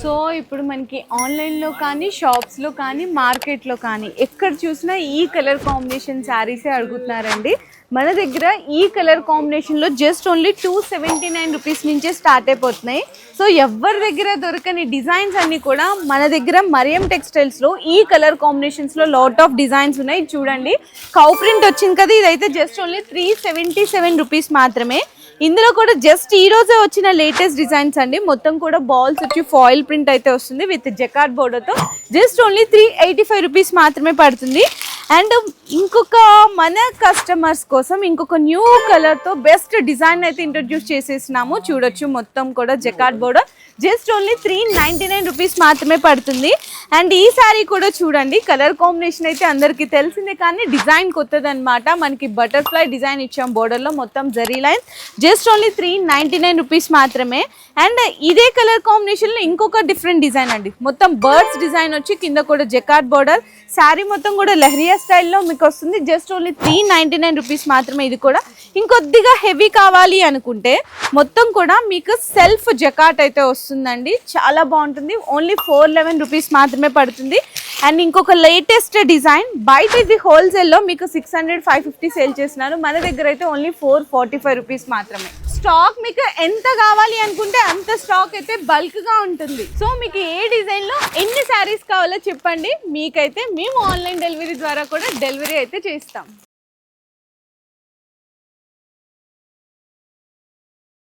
So ఇప్పుడు మనకి ఆన్లైన్లో కానీ షాప్స్లో కానీ మార్కెట్లో కానీ ఎక్కడ చూసినా ఈ కలర్ కాంబినేషన్ శారీసే అడుగుతున్నారండి. మన దగ్గర ఈ కలర్ కాంబినేషన్లో జస్ట్ ఓన్లీ 279 రూపీస్ నుంచే స్టార్ట్ అయిపోతున్నాయి. సో ఎవరి దగ్గర దొరకని డిజైన్స్ అన్నీ కూడా మన దగ్గర మరియం టెక్స్టైల్స్లో ఈ కలర్ కాంబినేషన్స్లో లాట్ ఆఫ్ డిజైన్స్ ఉన్నాయి. చూడండి, కౌ ప్రింట్ వచ్చింది కదా, ఇదైతే జస్ట్ ఓన్లీ 377 రూపీస్ మాత్రమే. ఇందులో కూడా జస్ట్ ఈ రోజే వచ్చిన లేటెస్ట్ డిజైన్స్ అండి. మొత్తం కూడా బాల్స్ వచ్చి ఫాయిల్ ప్రింట్ అయితే వస్తుంది విత్ జకార్డ్ బోర్డర్తో. జస్ట్ ఓన్లీ 385 రూపీస్ మాత్రమే పడుతుంది. అండ్ ఇంకొక మన కస్టమర్స్ కోసం ఇంకొక న్యూ కలర్తో బెస్ట్ డిజైన్ అయితే ఇంట్రొడ్యూస్ చేసేసినాము. చూడొచ్చు, మొత్తం కూడా jacquard border. Just only 399 rupees మాత్రమే పడుతుంది. అండ్ ఈ శారీ కూడా చూడండి, కలర్ కాంబినేషన్ అయితే అందరికీ తెలిసిందే కానీ డిజైన్ కొత్తదనమాట. మనకి బటర్ఫ్లై డిజైన్ ఇచ్చాం బోర్డర్లో, మొత్తం zari line. Just only 399 rupees మాత్రమే. అండ్ ఇదే కలర్ కాంబినేషన్లో ఇంకొక డిఫరెంట్ డిజైన్ అండి, మొత్తం బర్డ్స్ డిజైన్ వచ్చి కింద కూడా జకార్డ్ బోర్డర్. శారీ మొత్తం కూడా లెహరియా స్టైల్లో మీకు వస్తుంది. జస్ట్ ఓన్లీ 399 రూపీస్ మాత్రమే. ఇది కూడా ఇంకొద్దిగా హెవీ కావాలి అనుకుంటే మొత్తం కూడా మీకు సెల్ఫ్ జకాట్ అయితే వస్తుందండి, చాలా బాగుంటుంది. ఓన్లీ 411 రూపీస్ మాత్రమే పడుతుంది. అండ్ ఇంకొక లేటెస్ట్ డిజైన్, బయట ఇది హోల్సేల్లో మీకు 600, 550 సేల్ చేస్తున్నారు. మన దగ్గర అయితే ఓన్లీ 445 రూపీస్ మాత్రమే. స్టాక్ మీకు ఎంత కావాలి అనుకుంటే అంత స్టాక్ అయితే బల్క్గా ఉంటుంది. సో మీకు ఏ డిజైన్లో ఎన్ని శారీస్ కావాలో చెప్పండి, మీకైతే మేము ఆన్లైన్ డెలివరీ ద్వారా కూడా డెలివరీ అయితే చేస్తాం.